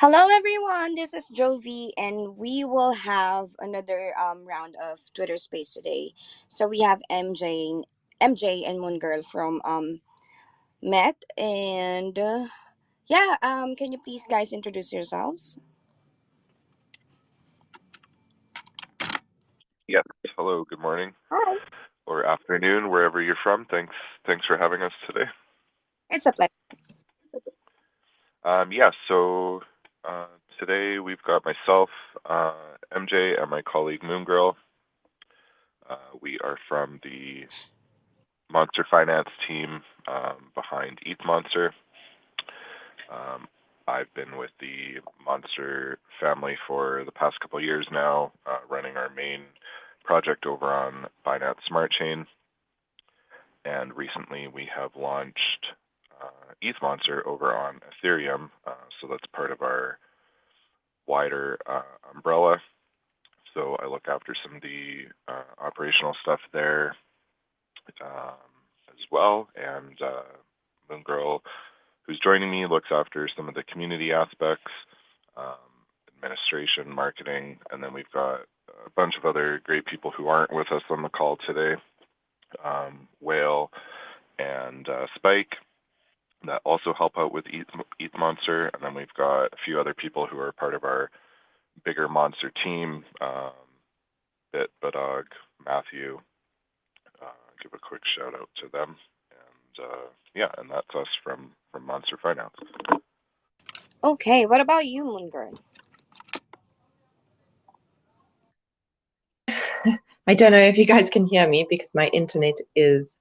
Hello, everyone. This is Jovi, and we will have another round of Twitter Space today. So we have MJ, and Moon Girl from Met, and can you please guys introduce yourselves? Yes. Hello, good morning Hi. or afternoon, wherever you're from. Thanks for having us today. It's a pleasure. Yeah, so uh, today we've got myself, MJ, and my colleague Moon Girl. We are from the Monster Finance team behind Eth Monster. Um, I've been with the Monster family for the past couple of years now, running our main project over on Binance Smart Chain. And recently we have launched Eth Monster over on Ethereum. So that's part of our wider umbrella. So I look after some of the operational stuff there as well. And Moon Girl, who's joining me, looks after some of the community aspects, um, administration, marketing, and then we've got a bunch of other great people who aren't with us on the call today. Whale and Spike that also help out with Eth Monster, and then we've got a few other people who are part of our bigger Monster team. Bit, Badog, Matthew. Give a quick shout out to them, and and that's us from Monster Finance. Okay, what about you, Moon Girl? I don't know if you guys can hear me because my internet is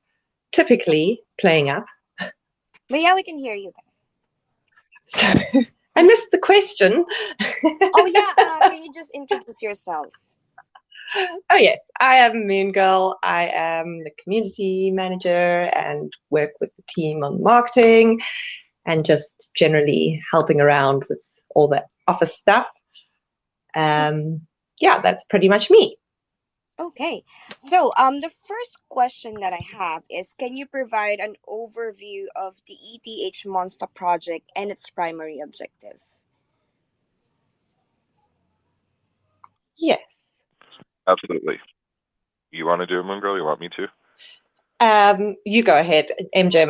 typically playing up. But yeah, we can hear you. So I missed the question. Oh yeah, can you just introduce yourself? Oh yes, I am Moon Girl. I am the community manager and work with the team on marketing and just generally helping around with all the office stuff. Yeah, that's pretty much me. Okay. So, the first question that I have is, can you provide an overview of the ETH Monsta project and its primary objective? Yes. Absolutely. You want to do it, Moon Girl? You want me to? You go ahead, MJ.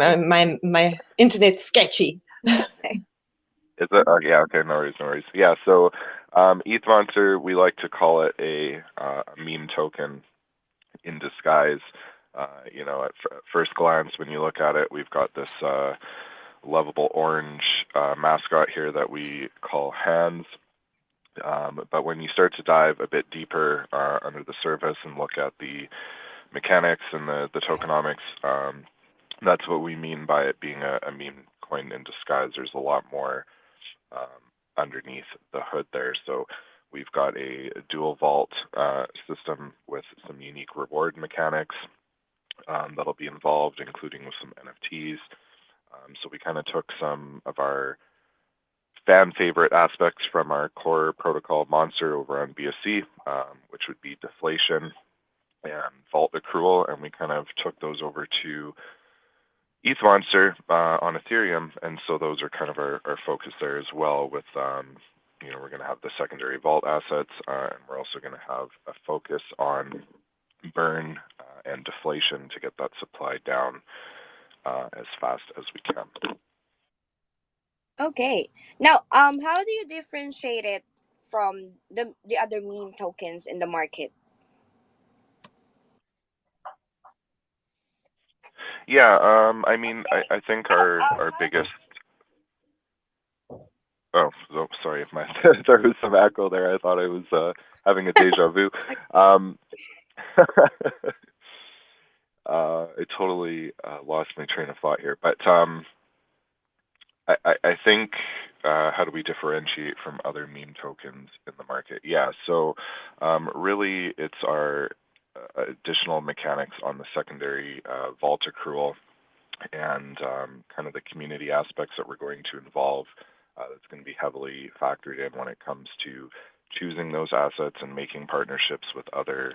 My internet's sketchy. Is it? Yeah. Okay. No worries. No worries. Yeah. So, ETH Monster, we like to call it a meme token in disguise. At first glance, when you look at it, we've got this lovable orange mascot here that we call Hands. But when you start to dive a bit deeper under the surface and look at the mechanics and the tokenomics, that's what we mean by it being a meme coin in disguise. There's a lot more underneath the hood there. So we've got a dual vault system with some unique reward mechanics that'll be involved, including with some NFTs. So we kind of took some of our fan favorite aspects from our core protocol Monster over on BSC, which would be deflation and vault accrual, and we kind of took those over to ETH Monster on Ethereum, and so those are kind of our focus there as well. With we're going to have the secondary vault assets, and we're also going to have a focus on burn and deflation to get that supply down as fast as we can. Okay. Now, how do you differentiate it from the other meme tokens in the market? Yeah, I think our biggest. Oh, sorry if my there was some echo there. I thought I was having a deja vu. Um, I totally lost my train of thought here, but I think how do we differentiate from other meme tokens in the market? Yeah, so really it's our additional mechanics on the secondary vault accrual and kind of the community aspects that we're going to involve. That's going to be heavily factored in when it comes to choosing those assets and making partnerships with other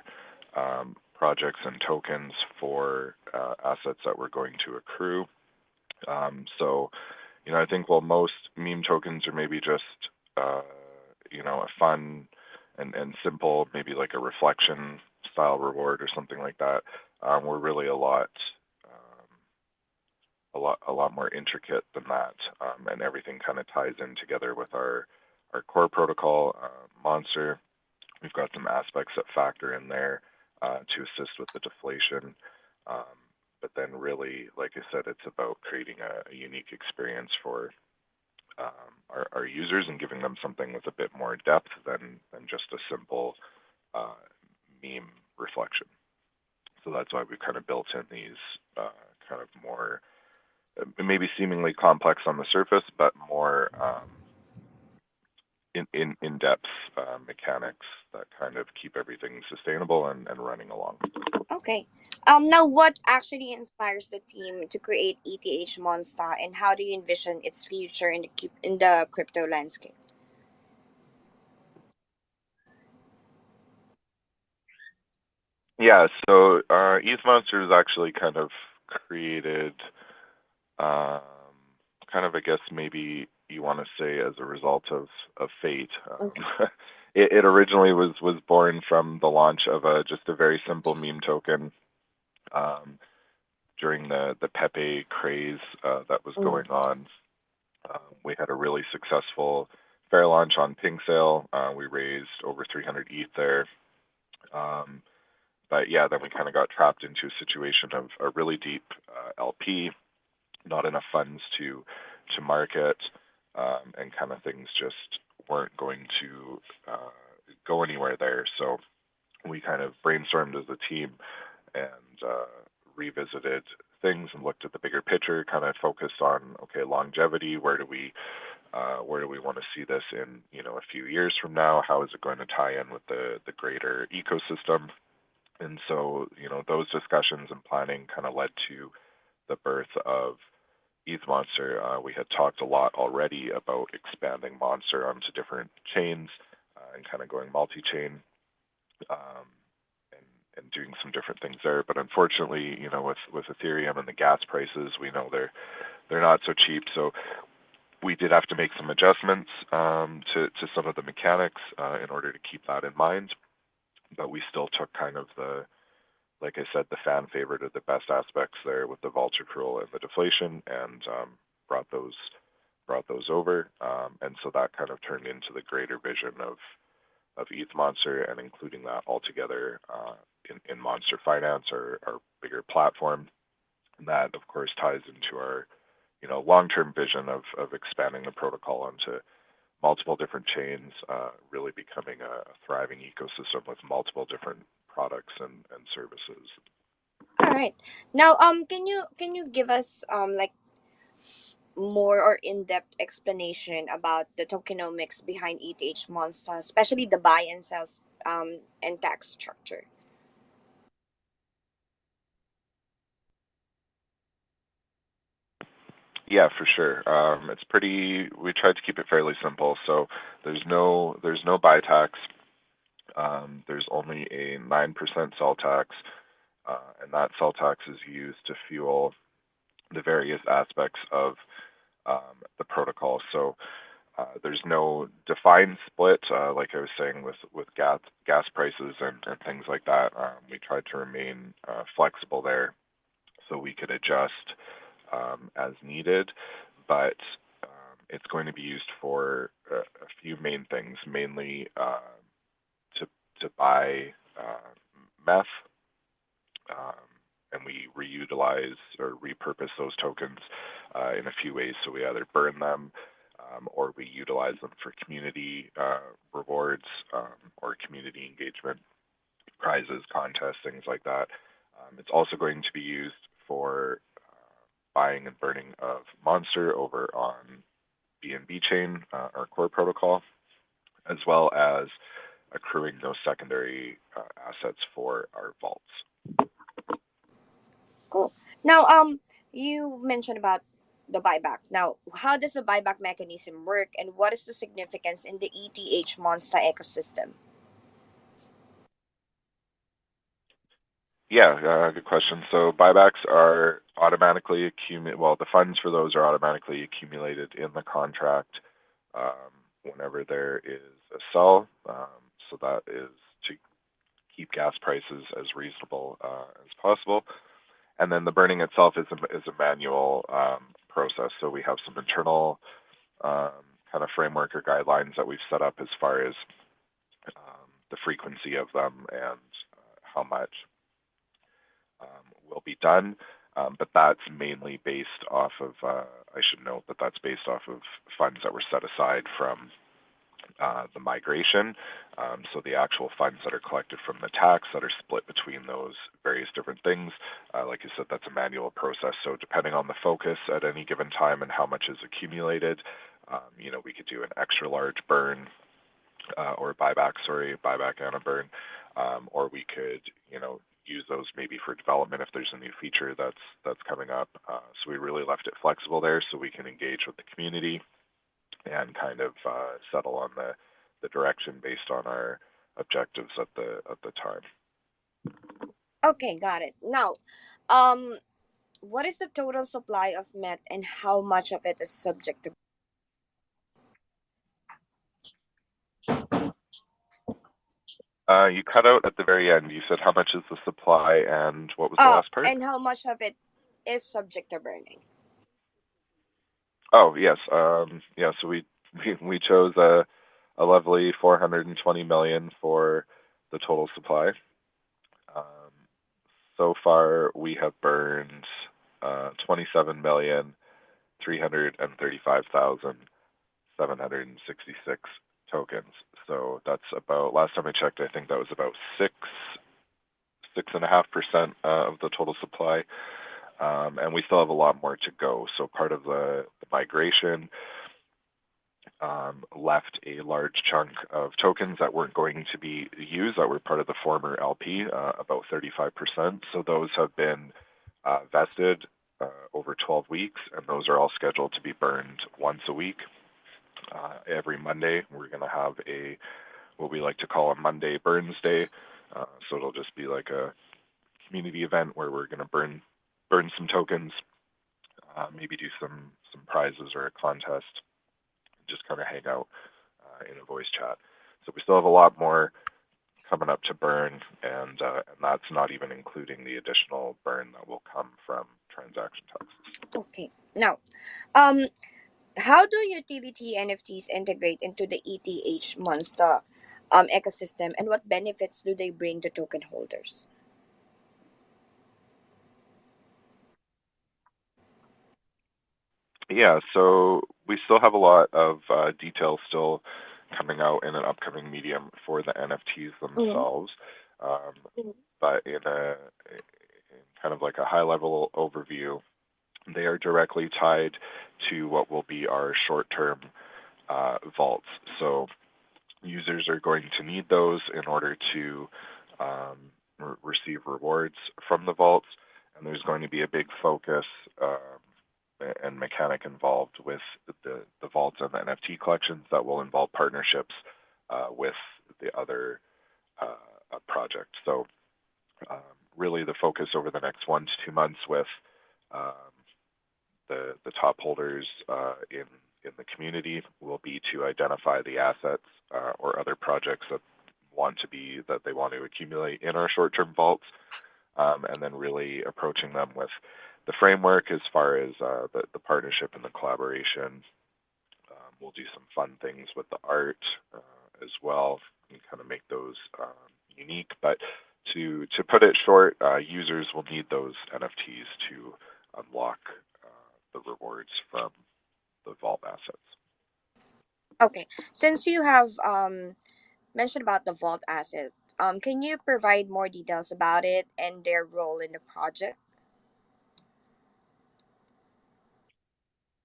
projects and tokens for assets that we're going to accrue. So I think while most meme tokens are maybe just a fun and simple, maybe like a reflection style reward or something like that. We're really a lot more intricate than that, and everything kind of ties in together with our core protocol, Monster. We've got some aspects that factor in there to assist with the deflation. But then really, like I said, it's about creating a unique experience for our users and giving them something with a bit more depth than just a simple meme reflection. So that's why we've kind of built in these kind of more maybe seemingly complex on the surface, but more in-depth mechanics that kind of keep everything sustainable and running along. Okay. Now, what actually inspires the team to create ETH Monsta, and how do you envision its future in the crypto landscape? Yeah, so Eth Monsta is actually kind of created, um, kind of, I guess maybe you want to say as a result of fate. Okay. It originally was born from the launch of just a very simple meme token um, during the Pepe craze that was Mm. going on. We had a really successful fair launch on Ping Sale. We raised over 300 ETH there. Um, but yeah, then we kind of got trapped into a situation of a really deep LP, not enough funds to market, and kind of things just weren't going to go anywhere there. So we kind of brainstormed as a team and revisited things and looked at the bigger picture, kind of focused on, okay, longevity. Where do we want to see this in, a few years from now? How is it going to tie in with the greater ecosystem? And so, those discussions and planning kind of led to the birth of Eth Monster. We had talked a lot already about expanding Monster onto different chains and kind of going multi-chain, um, and doing some different things there. But unfortunately, with Ethereum and the gas prices, we know they're not so cheap. So we did have to make some adjustments to some of the mechanics in order to keep that in mind. But we still took kind of like I said, the fan favorite of the best aspects there with the vulture accrual and the deflation, and brought those over. And so that kind of turned into the greater vision of ETH Monster, and including that all together in Monster Finance, our bigger platform. And that, of course, ties into our long-term vision of expanding the protocol onto multiple different chains, really becoming a thriving ecosystem with multiple different products and services. All right. Now, can you give us like more or in-depth explanation about the tokenomics behind ETH Monster, especially the buy and sells and tax structure? Yeah, for sure. It's pretty. We tried to keep it fairly simple. So there's no buy tax. There's only a 9% sell tax, and that sell tax is used to fuel the various aspects of the protocol. So there's no defined split, like I was saying, with gas prices and things like that. We tried to remain flexible there, so we could adjust as needed, but it's going to be used for a few main things, mainly to buy meth, um, and we reutilize or repurpose those tokens in a few ways. So we either burn them, or we utilize them for community rewards, or community engagement, prizes, contests, things like that. It's also going to be used for buying and burning of Monster over on BNB chain, our core protocol, as well as accruing those secondary assets for our vaults. Cool. Now, you mentioned about the buyback. Now, how does the buyback mechanism work, and what is the significance in the ETH Monster ecosystem? Yeah, good question. So buybacks are the funds for those are automatically accumulated in the contract, um, whenever there is a sell. So that is to keep gas prices as reasonable as possible. And then the burning itself is a manual process. So we have some internal kind of framework or guidelines that we've set up as far as the frequency of them and how much will be done. But that's mainly based off of, I should note that that's based off of funds that were set aside from the migration. So the actual funds that are collected from the tax that are split between those various different things. Like I said, that's a manual process. So depending on the focus at any given time and how much is accumulated, we could do an extra large burn or buyback and a burn, or we could, use those maybe for development if there's a new feature that's coming up. So we really left it flexible there so we can engage with the community and kind of settle on the direction based on our objectives at the time. Okay, got it. Now, what is the total supply of MET and how much of it is subject to? You cut out at the very end. You said how much is the supply and what was the last part? And how much of it is subject to burning? Oh, yes. So we chose a lovely 420 million for the total supply. So far, we have burned 27,335,766 tokens. So that's about, last time I checked, I think that was about 6.5% of the total supply. And we still have a lot more to go. So part of the migration left a large chunk of tokens that weren't going to be used, that were part of the former LP, about 35%. So those have been vested over 12 weeks, and those are all scheduled to be burned once a week. Every Monday, we're going to have what we like to call a Monday Burns Day. So it'll just be like a community event where we're going to burn some tokens, maybe do some prizes or a contest, just kind of hang out in a voice chat. So we still have a lot more coming up to burn, and that's not even including the additional burn that will come from transaction taxes. Okay. Now, how do utility NFTs integrate into the ETH Monsta ecosystem, and what benefits do they bring to token holders? Yeah, so we still have a lot of details still coming out in an upcoming medium for the NFTs themselves. But in kind of like a high-level overview, they are directly tied to what will be our short-term vaults. So users are going to need those in order to receive rewards from the vaults, and there's going to be a big focus and mechanic involved with the vaults and the NFT collections that will involve partnerships with the other projects. So really the focus over the next 1 to 2 months with the top holders in the community will be to identify the assets or other projects that they want to accumulate in our short-term vaults, and then really approaching them with the framework as far as the partnership and the collaboration. We'll do some fun things with the art as well and kind of make those unique. But to put it short, users will need those NFTs to unlock the rewards from the vault assets. Okay. Since you have mentioned about the vault asset, can you provide more details about it and their role in the project?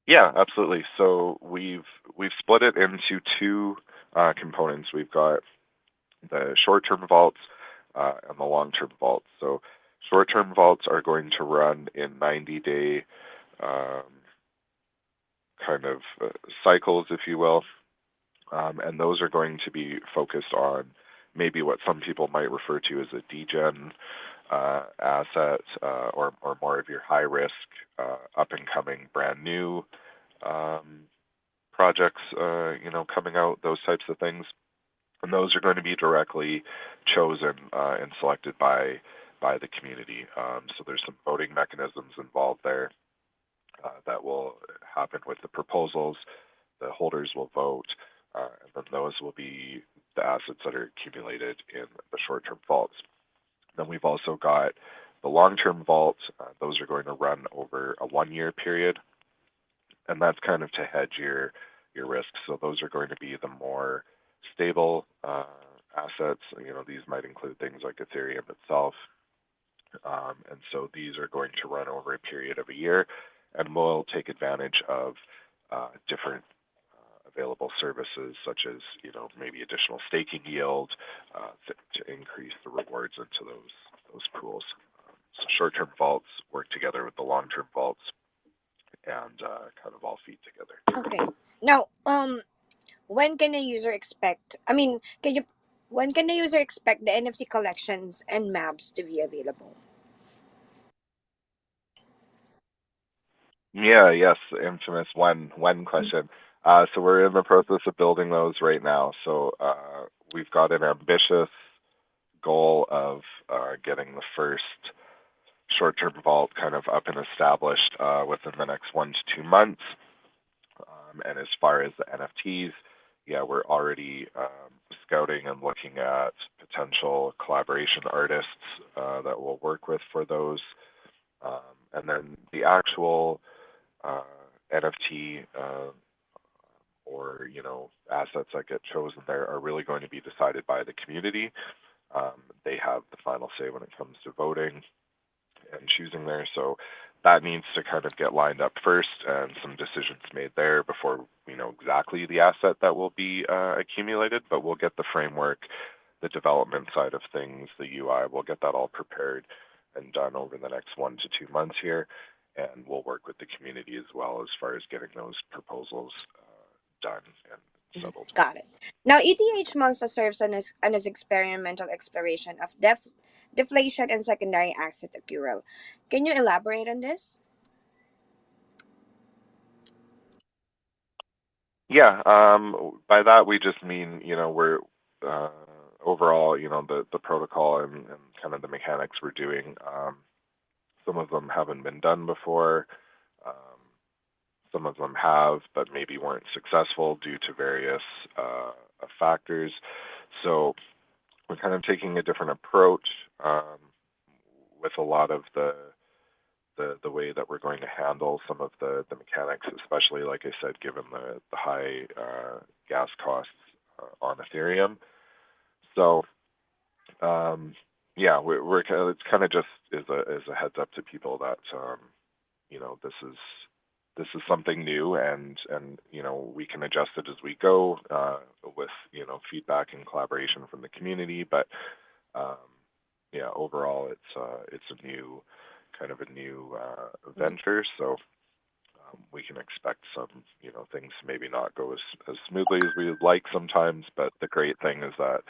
Yeah, absolutely. So we've split it into two components. We've got the short-term vaults and the long-term vaults. So short-term vaults are going to run in 90-day kind of cycles, if you will, and those are going to be focused on maybe what some people might refer to as a degen asset, or more of your high-risk, up-and-coming, brand-new projects, coming out, those types of things. And those are going to be directly chosen and selected by the community. So there's some voting mechanisms involved there that will happen with the proposals. The holders will vote, and then those will be the assets that are accumulated in the short-term vaults. Then we've also got the long-term vaults. Those are going to run over a 1-year period, and that's kind of to hedge your risks. So those are going to be the more stable assets. These might include things like Ethereum itself. And so these are going to run over a period of a year, and we'll take advantage of different available services, such as maybe additional staking yield to increase the rewards into those pools. So short-term vaults work together with the long-term vaults, and kind of all feed together. Okay. Now, when can a user expect? When can the user expect the NFT collections and maps to be available? Yes, infamous when question. So we're in the process of building those right now. So we've got an ambitious goal of getting the first short-term vault kind of up and established within the next 1 to 2 months. And as far as the NFTs, we're already scouting and looking at potential collaboration artists that we'll work with for those. And then the actual NFT or assets that get chosen there are really going to be decided by the community. They have the final say when it comes to voting and choosing there. So that needs to kind of get lined up first, and some decisions made there before we know exactly the asset that will be accumulated. But we'll get the framework, the development side of things, the UI, we'll get that all prepared and done over the next 1 to 2 months here. And we'll work with the community as well as far as getting those proposals done and settled. Got it. Now, ETH Monsta serves as an experimental exploration of deflation and secondary asset accrual. Can you elaborate on this? Yeah, by that we just mean, we're overall, the protocol and kind of the mechanics we're doing. Some of them haven't been done before. Some of them have, but maybe weren't successful due to various factors. So we're kind of taking a different approach with a lot of the way that we're going to handle some of the mechanics, especially, like I said, given the high gas costs on Ethereum. So we're kind of, it's kind of just as a heads up to people that this is something new, and we can adjust it as we go with feedback and collaboration from the community. But overall it's a new venture, so we can expect some things maybe not go as smoothly as we would like sometimes. But the great thing is that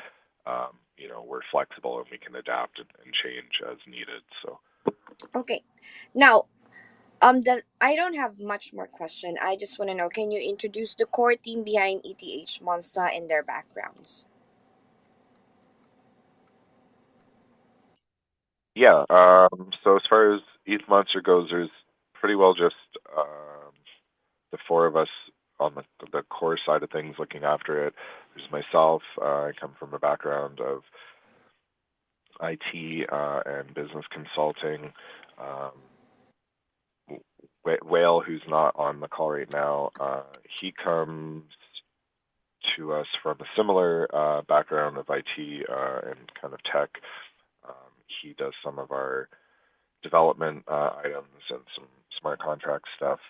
we're flexible and we can adapt and change as needed. So Okay. Now, I don't have much more question. I just want to know, can you introduce the core team behind ETH Monsta and their backgrounds? yeah, so as far as ETH Monster goes, there's pretty well just the 4 of us on the core side of things looking after it. There's myself. I come from a background of IT and business consulting. Whale, who's not on the call right now, he comes to us from a similar background of IT and kind of tech. He does some of our development items and some smart contract stuff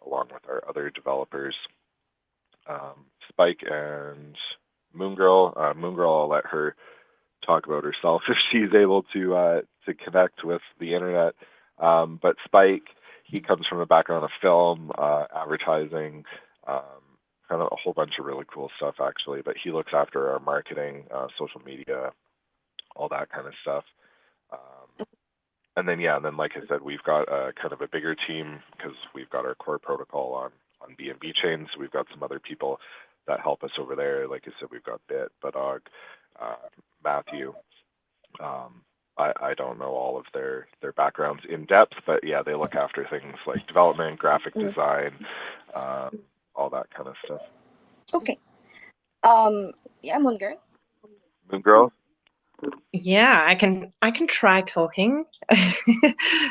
along with our other developers. Spike and Moongirl. Moongirl, I'll let her talk about herself if she's able to connect with the internet. But Spike, he comes from a background of film, advertising, kind of a whole bunch of really cool stuff actually. But he looks after our marketing, social media, all that kind of stuff. And then like I said, we've got kind of a bigger team because we've got our core protocol BNB Chains. We've got some other people that help us over there. Like I said, we've got Bit, Badog, Matthew. I don't know all of their backgrounds in depth, but yeah, they look after things like development, graphic design, all that kind of stuff. Okay. Yeah, Moon Girl. Moon Girl? Yeah, I can try talking.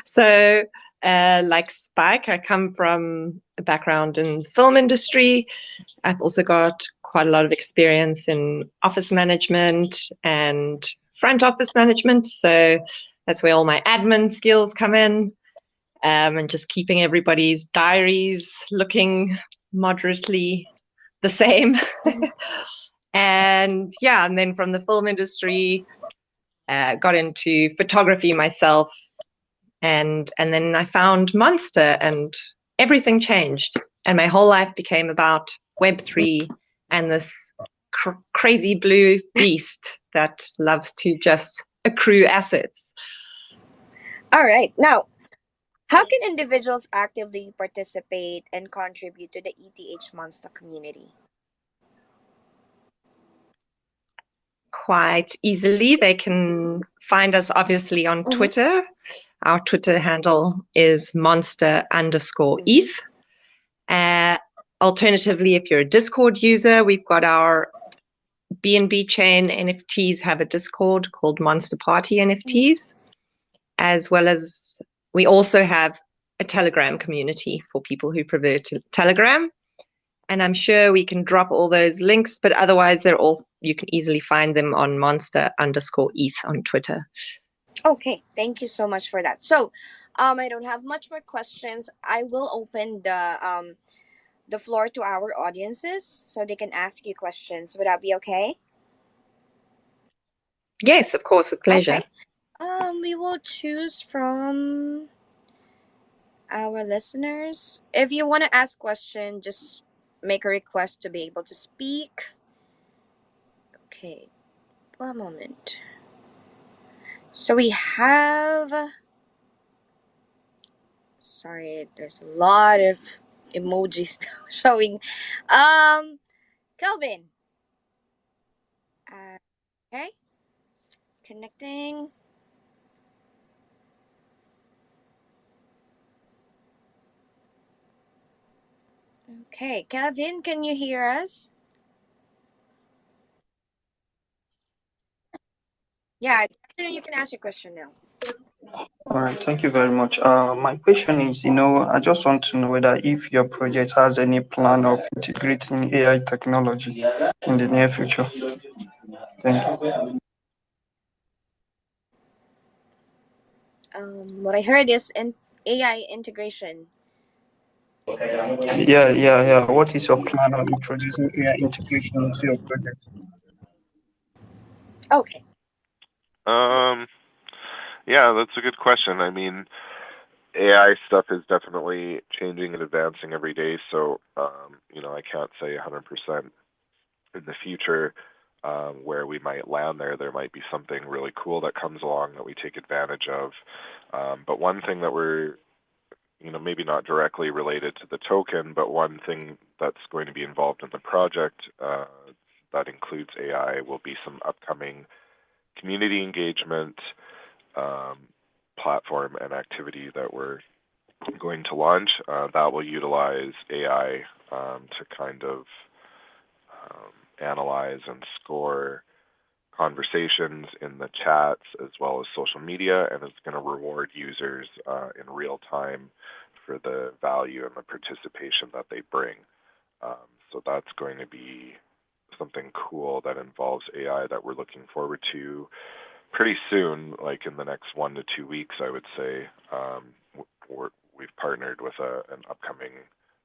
So, like Spike, I come from a background in the film industry. I've also got quite a lot of experience in office management and front office management. So that's where all my admin skills come in, and just keeping everybody's diaries looking moderately the same. And yeah, and then from the film industry, got into photography myself, and then I found Monster, and everything changed, and my whole life became about Web3 and this crazy blue beast that loves to just accrue assets. All right. Now, how can individuals actively participate and contribute to the ETH Monsta community? Quite easily. They can find us obviously on Twitter. Our Twitter handle is monster_ETH. Alternatively, if you're a Discord user, we've got our BNB chain NFTs have a Discord called Monster Party NFTs, as well as we also have a Telegram community for people who prefer to Telegram. And I'm sure we can drop all those links, but otherwise you can easily find them on monster_ETH on Twitter. Okay, thank you so much for that. So, I don't have much more questions. I will open the floor to our audiences so they can ask you questions. Would that be okay? Yes, of course, with pleasure. Okay. We will choose from our listeners. If you want to ask question, just make a request to be able to speak. Okay, one moment. So we have. Sorry, there's a lot of emojis showing. Kelvin. Okay, connecting. Okay, Kelvin, can you hear us? Yeah, you can ask your question now. All right, thank you very much. My question is, I just want to know whether if your project has any plan of integrating AI technology in the near future. Thank you. What I heard is an AI integration. Yeah. What is your plan on introducing AI integration into your project? Okay. Yeah, that's a good question. I mean, AI stuff is definitely changing and advancing every day, so I can't say 100% in the future where we might land there. There might be something really cool that comes along that we take advantage of. But one thing that we're, maybe not directly related to the token, but one thing that's going to be involved in the project that includes AI will be some upcoming community engagement platform and activity that we're going to launch that will utilize AI to kind of analyze and score conversations in the chats as well as social media, and it's going to reward users in real time for the value and the participation that they bring. So that's going to be something cool that involves AI that we're looking forward to pretty soon, like in the next 1 to 2 weeks, I would say. We've partnered with an upcoming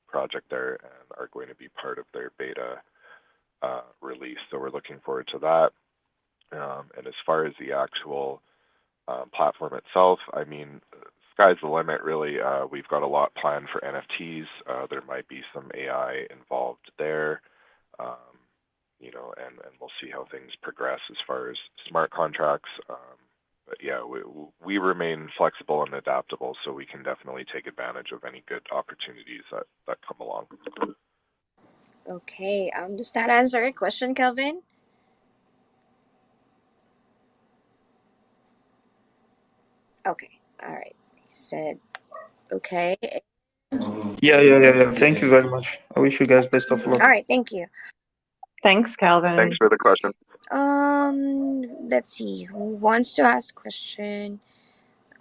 project there and are going to be part of their beta release. So we're looking forward to that. And as far as the actual platform itself, I mean, sky's the limit, really. We've got a lot planned for NFTs. There might be some AI involved there. And we'll see how things progress as far as smart contracts. But yeah, we remain flexible and adaptable, so we can definitely take advantage of any good opportunities that come along. Okay. Does that answer your question, Kelvin? Okay. All right. He said okay. Yeah. Thank you very much. I wish you guys best of luck. All right. Thank you. Thanks, Calvin. Thanks for the question. Let's see. Who wants to ask question?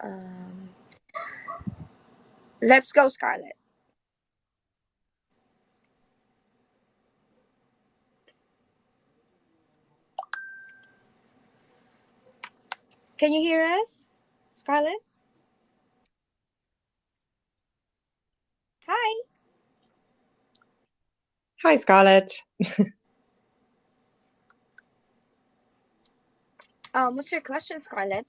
Um, let's go, Scarlett. Can you hear us, Scarlett? Hi. Hi, Scarlett. What's your question, Scarlett?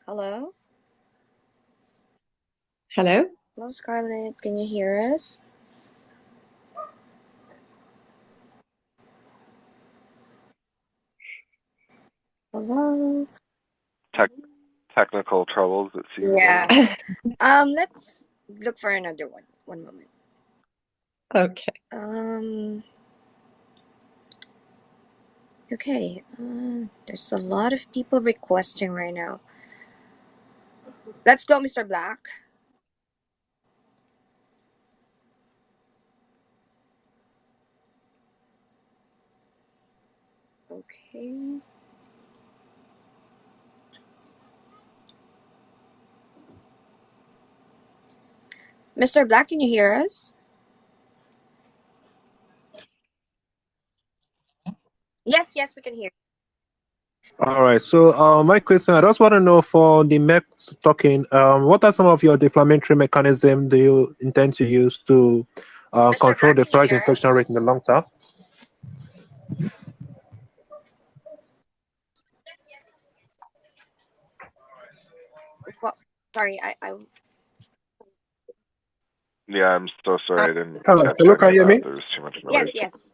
Hello? Hello. Hello, Scarlett. Can you hear us? Hello? Technical troubles, it seems Yeah. like. Let's look for another one. One moment. Okay. Okay. There's a lot of people requesting right now. Let's go, Mr. Black. Okay. Mr. Black, can you hear us? Yes, we can hear. All right. So my question, I just want to know for the MEX token, what are some of your deflammatory mechanism do you intend to use to control the price inflation rate in the long term? Well, sorry, I Yeah, I'm so sorry I didn't catch Hello, any can of you hear that. me? There was too much noise. yes.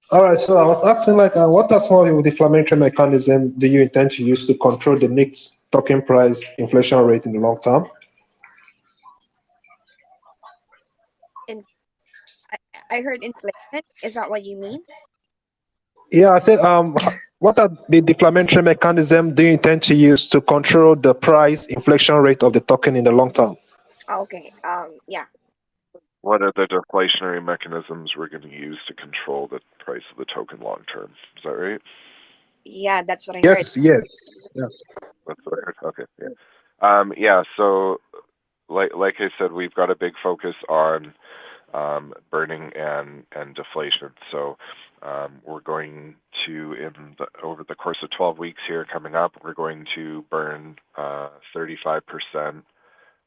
All right. So I was asking, like, what are some of your deflammatory mechanism do you intend to use to control the NIX token price inflation rate in the long term? In, I heard inflation. Is that what you mean? Yeah, I said, what are the deflammatory mechanism do you intend to use to control the price inflation rate of the token in the long term? Okay. Yeah. What are the deflationary mechanisms we're going to use to control the price of the token long term? Is that right? Yeah, that's what I heard. Yes. Yeah. That's what I heard. Okay. Yeah. Yeah. So, like I said, we've got a big focus on burning and deflation. So, we're going to over the course of 12 weeks here coming up, we're going to burn 35%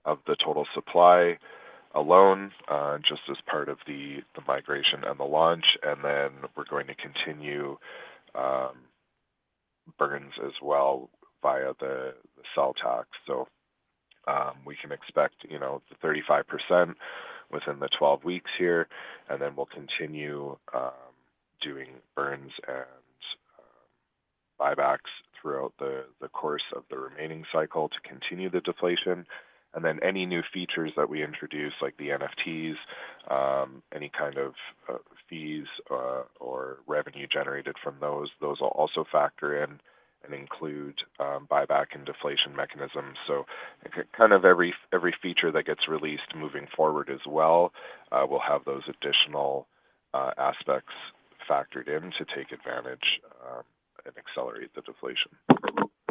of the total supply alone, just as part of the migration and the launch, and then we're going to continue burns as well via the sell tax. So we can expect, the 35% within the 12 weeks here, and then we'll continue doing burns and buybacks throughout the course of the remaining cycle to continue the deflation. And then any new features that we introduce, like the NFTs, any kind of fees or revenue generated from those will also factor in and include buyback and deflation mechanisms. So kind of every feature that gets released moving forward as well will have those additional aspects factored in to take advantage and accelerate the deflation.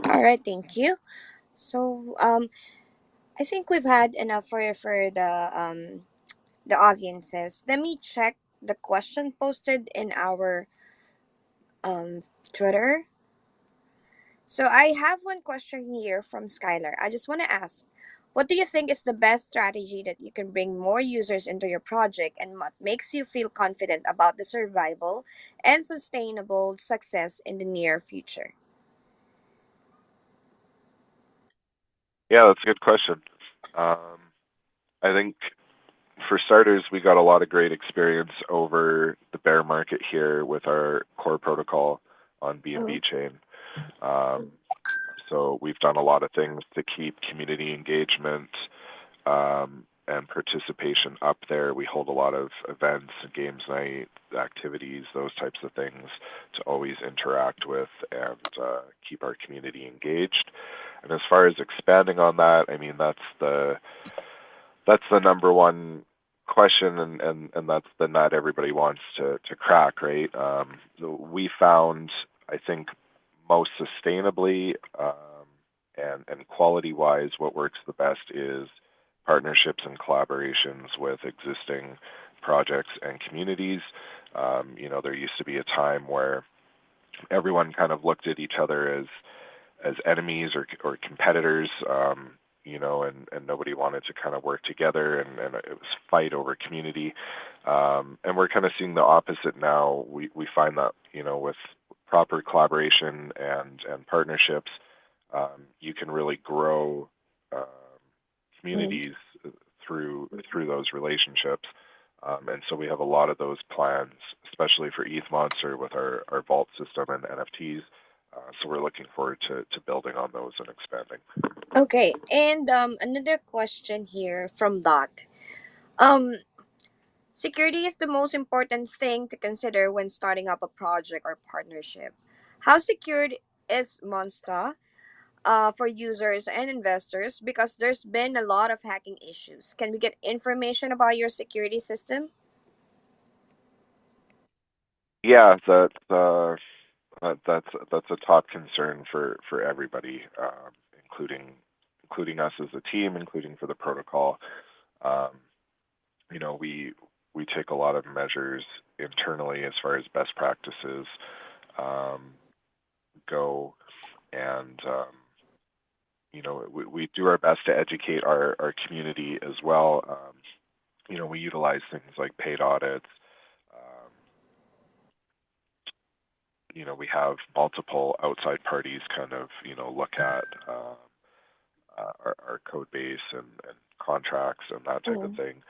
All right. Thank you. So I think we've had enough for the audiences. Let me check the question posted in our Twitter. So I have one question here from Skylar. I just want to ask, what do you think is the best strategy that you can bring more users into your project, and what makes you feel confident about the survival and sustainable success in the near future? Yeah, that's a good question. I think for starters, we got a lot of great experience over the bear market here with our core protocol. BNB chain. So we've done a lot of things to keep community engagement and participation up there. We hold a lot of events, games night, activities, those types of things to always interact with and keep our community engaged. And as far as expanding on that, I mean, that's the number one question, and that's the nut everybody wants to crack, right? We found, I think, most sustainably and quality-wise, what works the best is partnerships and collaborations with existing projects and communities. There used to be a time where everyone kind of looked at each other as enemies or competitors, and nobody wanted to kind of work together, and it was fight over community. And we're kind of seeing the opposite now. We find that, with proper collaboration and partnerships, you can really grow communities through those relationships. And so we have a lot of those plans, especially for Eth Monsta with our vault system and NFTs. So we're looking forward to building on those and expanding. Okay, and another question here from Dot. Security is the most important thing to consider when starting up a project or partnership. How secured is Monsta for users and investors? Because there's been a lot of hacking issues. Can we get information about your security system? Yeah, that's a top concern for everybody, including us as a team, including for the protocol. We take a lot of measures internally as far as best practices go, and we do our best to educate our community as well. We utilize things like paid audits. We have multiple outside parties kind of, look at our code base and contracts and that type of thing.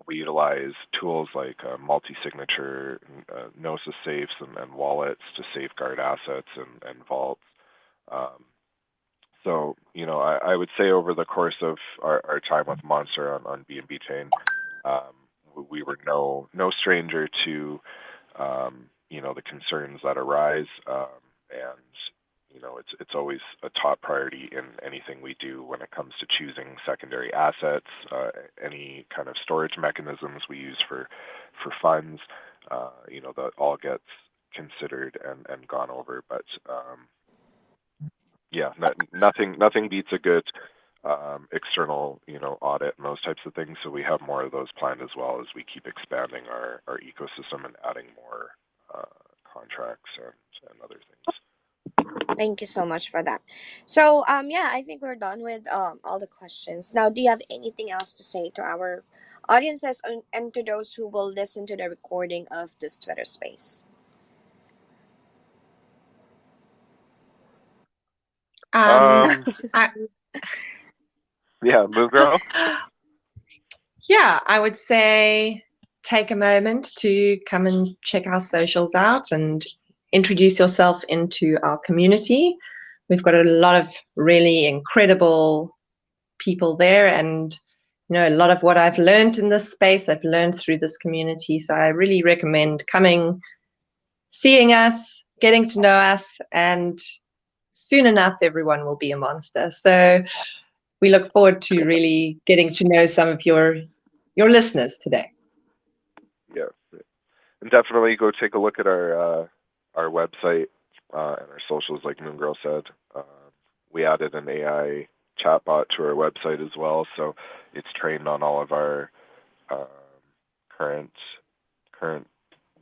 We utilize tools like multi-signature, Gnosis safes and wallets to safeguard assets and vaults. So, I would say over the course of our time with Monster on BNB Chain, we were no stranger to the concerns that arise, and it's always a top priority in anything we do when it comes to choosing secondary assets, any kind of storage mechanisms we use for funds. That all gets considered and gone over. But yeah, nothing beats a good external audit and those types of things. So we have more of those planned as well as we keep expanding our ecosystem and adding more contracts and other things. Thank you so much for that. So yeah, I think we're done with all the questions. Now, do you have anything else to say to our audiences and to those who will listen to the recording of this Twitter space? I, Yeah, Moon Girl. Yeah, I would say take a moment to come and check our socials out and introduce yourself into our community. We've got a lot of really incredible people there, and a lot of what I've learned in this space, I've learned through this community. So I really recommend coming, seeing us, getting to know us, and soon enough, everyone will be a monster. So we look forward to really getting to know some of your listeners today. Yeah, and definitely go take a look at our website and our socials, like Moon Girl said. We added an AI chatbot to our website as well, so it's trained on all of our current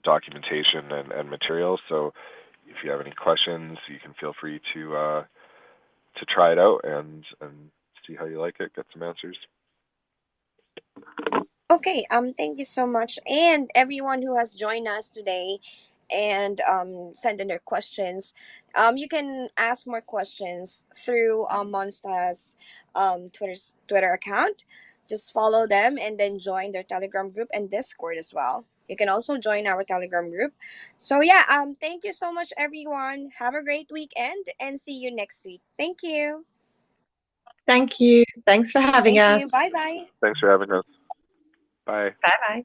documentation and materials. So if you have any questions, you can feel free to try it out and see how you like it, get some answers. Okay, thank you so much. And everyone who has joined us today and send in their questions, you can ask more questions through Monsta's Twitter account. Just follow them and then join their Telegram group and Discord as well. You can also join our Telegram group. So yeah, thank you so much everyone. Have a great weekend and see you next week. Thank you. Thank you. Thanks for having Thank you. us. Bye bye. Thanks for having us. Bye. Bye bye.